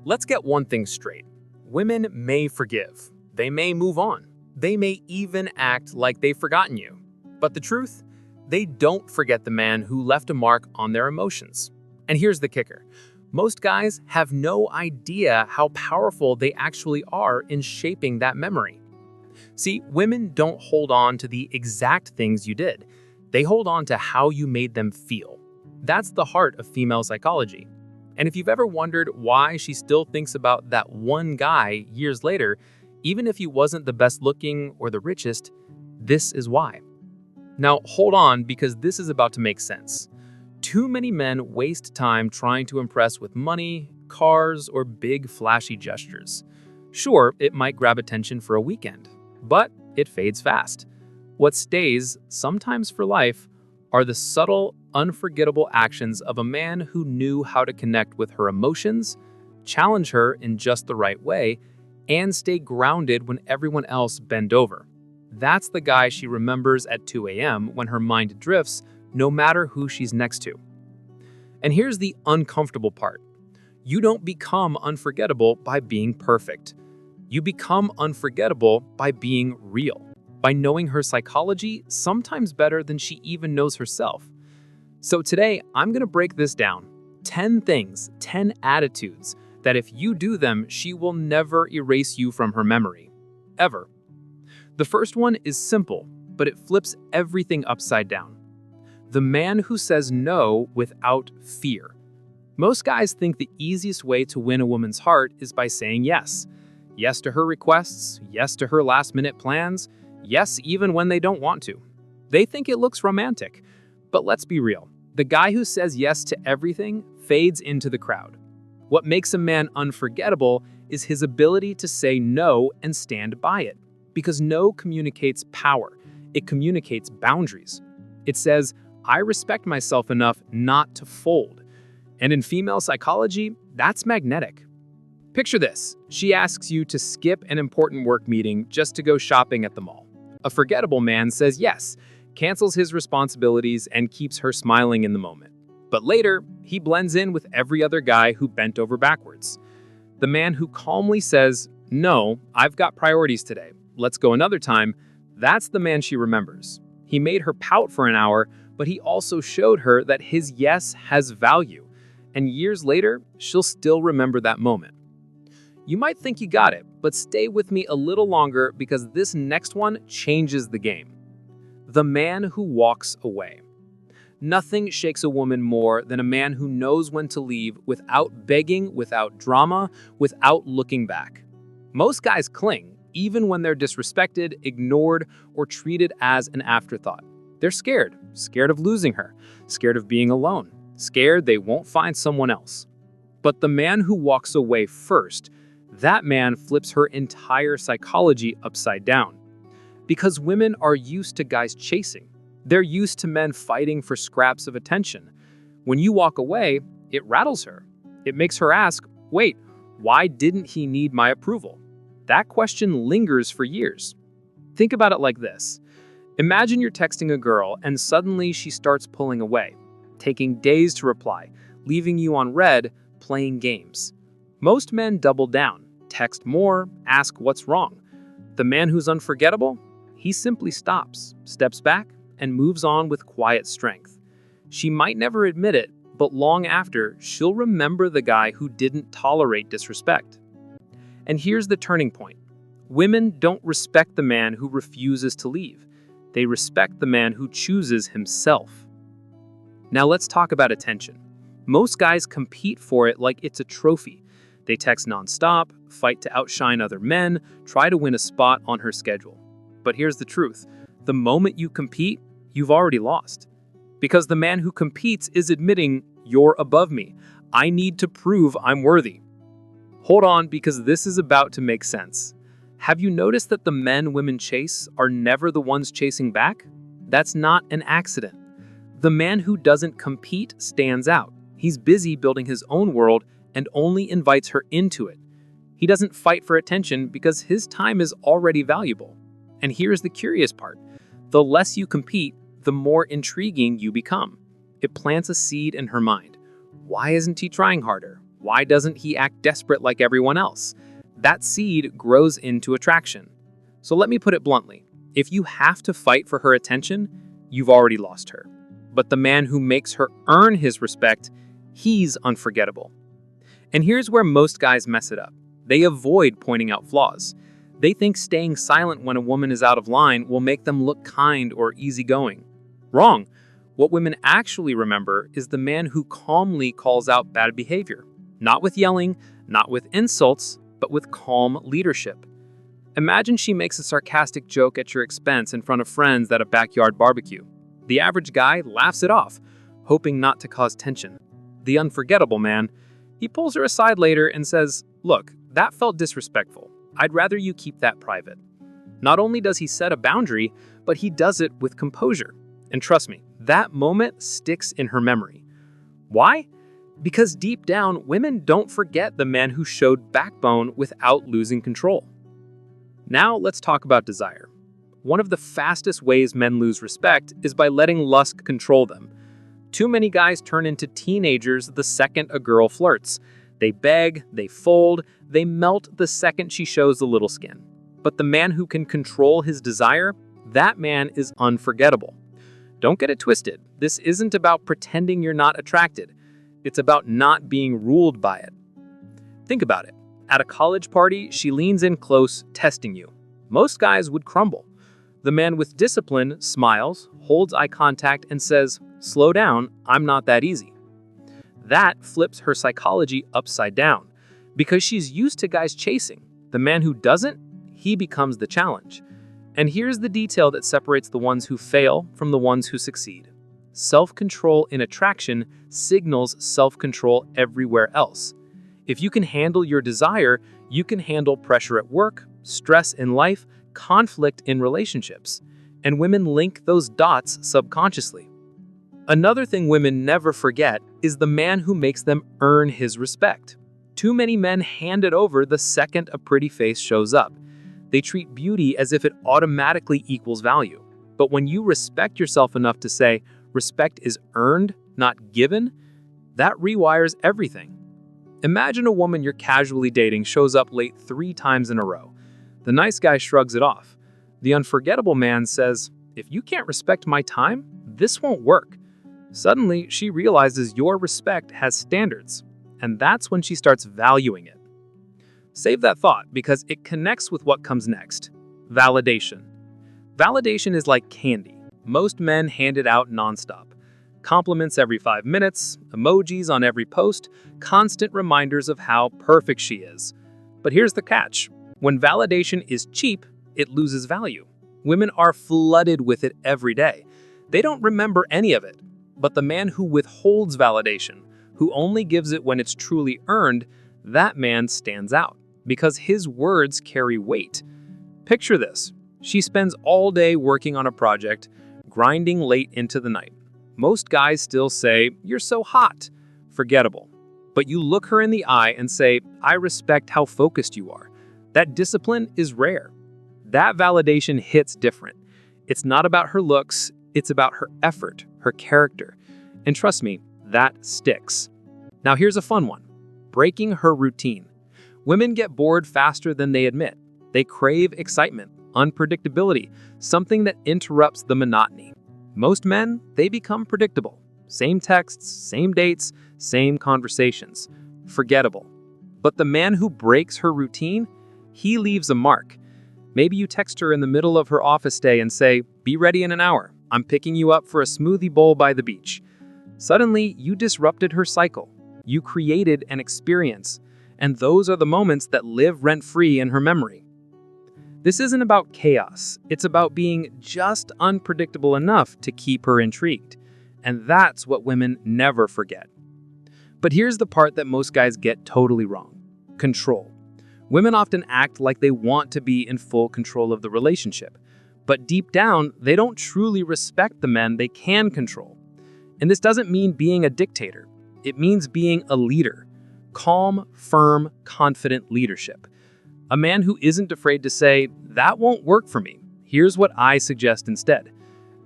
Let's get one thing straight. Women may forgive. They may move on. They may even act like they've forgotten you. But the truth? They don't forget the man who left a mark on their emotions. And here's the kicker. Most guys have no idea how powerful they actually are in shaping that memory. See, women don't hold on to the exact things you did. They hold on to how you made them feel. That's the heart of female psychology. And if you've ever wondered why she still thinks about that one guy years later, even if he wasn't the best looking or the richest, this is why. Now hold on, because this is about to make sense. Too many men waste time trying to impress with money, cars, or big flashy gestures. Sure, it might grab attention for a weekend, but it fades fast. What stays, sometimes for life, are the subtle, unforgettable actions of a man who knew how to connect with her emotions, challenge her in just the right way, and stay grounded when everyone else bent over. That's the guy she remembers at 2 a.m. when her mind drifts, no matter who she's next to. And here's the uncomfortable part. You don't become unforgettable by being perfect. You become unforgettable by being real, by knowing her psychology sometimes better than she even knows herself. So today, I'm going to break this down. 10 things, 10 attitudes that if you do them, she will never erase you from her memory. Ever. The first one is simple, but it flips everything upside down. The man who says no without fear. Most guys think the easiest way to win a woman's heart is by saying yes. Yes to her requests, yes to her last-minute plans, yes even when they don't want to. They think it looks romantic. But let's be real. The guy who says yes to everything fades into the crowd. What makes a man unforgettable is his ability to say no and stand by it. Because no communicates power. It communicates boundaries. It says, I respect myself enough not to fold. And in female psychology, that's magnetic. Picture this. She asks you to skip an important work meeting just to go shopping at the mall. A forgettable man says yes, cancels his responsibilities, and keeps her smiling in the moment. But later, he blends in with every other guy who bent over backwards. The man who calmly says, no, I've got priorities today. Let's go another time. That's the man she remembers. He made her pout for an hour, but he also showed her that his yes has value. And years later, she'll still remember that moment. You might think you got it, but stay with me a little longer because this next one changes the game. The man who walks away. Nothing shakes a woman more than a man who knows when to leave without begging, without drama, without looking back. Most guys cling, even when they're disrespected, ignored, or treated as an afterthought. They're scared of losing her, scared of being alone, scared they won't find someone else. But the man who walks away first, that man flips her entire psychology upside down. Because women are used to guys chasing. They're used to men fighting for scraps of attention. When you walk away, it rattles her. It makes her ask, wait, why didn't he need my approval? That question lingers for years. Think about it like this. Imagine you're texting a girl and suddenly she starts pulling away, taking days to reply, leaving you on red, playing games. Most men double down, text more, ask what's wrong. The man who's unforgettable? He simply stops, steps back, and moves on with quiet strength. She might never admit it, but long after, she'll remember the guy who didn't tolerate disrespect. And here's the turning point. Women don't respect the man who refuses to leave. They respect the man who chooses himself. Now let's talk about attention. Most guys compete for it like it's a trophy. They text nonstop, fight to outshine other men, try to win a spot on her schedule. But here's the truth. The moment you compete, you've already lost. Because the man who competes is admitting, you're above me. I need to prove I'm worthy. Hold on, because this is about to make sense. Have you noticed that the men women chase are never the ones chasing back? That's not an accident. The man who doesn't compete stands out. He's busy building his own world and only invites her into it. He doesn't fight for attention because his time is already valuable. And here's the curious part. The less you compete, the more intriguing you become. It plants a seed in her mind. Why isn't he trying harder? Why doesn't he act desperate like everyone else? That seed grows into attraction. So let me put it bluntly. If you have to fight for her attention, you've already lost her. But the man who makes her earn his respect, he's unforgettable. And here's where most guys mess it up. They avoid pointing out flaws. They think staying silent when a woman is out of line will make them look kind or easygoing. Wrong. What women actually remember is the man who calmly calls out bad behavior. Not with yelling, not with insults, but with calm leadership. Imagine she makes a sarcastic joke at your expense in front of friends at a backyard barbecue. The average guy laughs it off, hoping not to cause tension. The unforgettable man, he pulls her aside later and says, "Look, that felt disrespectful. I'd rather you keep that private." Not only does he set a boundary, but he does it with composure. And trust me, that moment sticks in her memory. Why? Because deep down, women don't forget the man who showed backbone without losing control. Now let's talk about desire. One of the fastest ways men lose respect is by letting lust control them. Too many guys turn into teenagers the second a girl flirts. They beg, they fold, they melt the second she shows a little skin. But the man who can control his desire, that man is unforgettable. Don't get it twisted. This isn't about pretending you're not attracted. It's about not being ruled by it. Think about it. At a college party, she leans in close, testing you. Most guys would crumble. The man with discipline smiles, holds eye contact, and says, "Slow down, I'm not that easy." That flips her psychology upside down. Because she's used to guys chasing. The man who doesn't, he becomes the challenge. And here's the detail that separates the ones who fail from the ones who succeed. Self-control in attraction signals self-control everywhere else. If you can handle your desire, you can handle pressure at work, stress in life, conflict in relationships. And women link those dots subconsciously. Another thing women never forget is the man who makes them earn his respect. Too many men hand it over the second a pretty face shows up. They treat beauty as if it automatically equals value. But when you respect yourself enough to say, respect is earned, not given, that rewires everything. Imagine a woman you're casually dating shows up late 3 times in a row. The nice guy shrugs it off. The unforgettable man says, "If you can't respect my time, this won't work." Suddenly, she realizes your respect has standards, and that's when she starts valuing it. Save that thought because it connects with what comes next. Validation. Validation is like candy. Most men hand it out nonstop. Compliments every 5 minutes, emojis on every post, constant reminders of how perfect she is. But here's the catch. When validation is cheap, it loses value. Women are flooded with it every day. They don't remember any of it. But the man who withholds validation, who only gives it when it's truly earned, that man stands out because his words carry weight. Picture this. She spends all day working on a project, grinding late into the night. Most guys still say, "You're so hot." Forgettable. But you look her in the eye and say, "I respect how focused you are." That discipline is rare. That validation hits different. It's not about her looks, it's about her effort, her character. And trust me, that sticks. Now here's a fun one. Breaking her routine. Women get bored faster than they admit. They crave excitement, unpredictability, something that interrupts the monotony. Most men, they become predictable. Same texts, same dates, same conversations. Forgettable. But the man who breaks her routine, he leaves a mark. Maybe you text her in the middle of her office day and say, "Be ready in an hour. I'm picking you up for a smoothie bowl by the beach." Suddenly, you disrupted her cycle. You created an experience. And those are the moments that live rent-free in her memory. This isn't about chaos. It's about being just unpredictable enough to keep her intrigued. And that's what women never forget. But here's the part that most guys get totally wrong. Control. Women often act like they want to be in full control of the relationship. But deep down, they don't truly respect the men they can control. And this doesn't mean being a dictator. It means being a leader. Calm, firm, confident leadership. A man who isn't afraid to say, "That won't work for me. Here's what I suggest instead."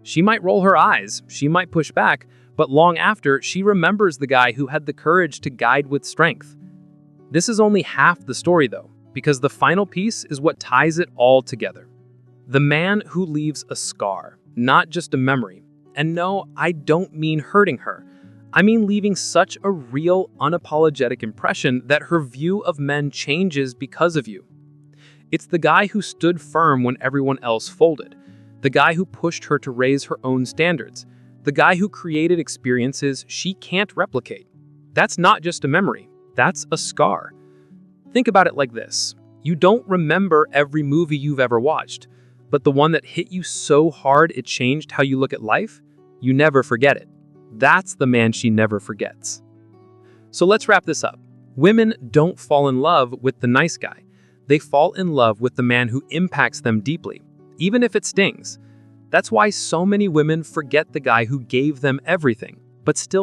She might roll her eyes, she might push back, but long after, she remembers the guy who had the courage to guide with strength. This is only half the story though, because the final piece is what ties it all together. The man who leaves a scar, not just a memory. And no, I don't mean hurting her. I mean leaving such a real, unapologetic impression that her view of men changes because of you. It's the guy who stood firm when everyone else folded. The guy who pushed her to raise her own standards. The guy who created experiences she can't replicate. That's not just a memory, that's a scar. Think about it like this. You don't remember every movie you've ever watched, but the one that hit you so hard it changed how you look at life, you never forget it. That's the man she never forgets. So let's wrap this up. Women don't fall in love with the nice guy. They fall in love with the man who impacts them deeply, even if it stings. That's why so many women forget the guy who gave them everything, but still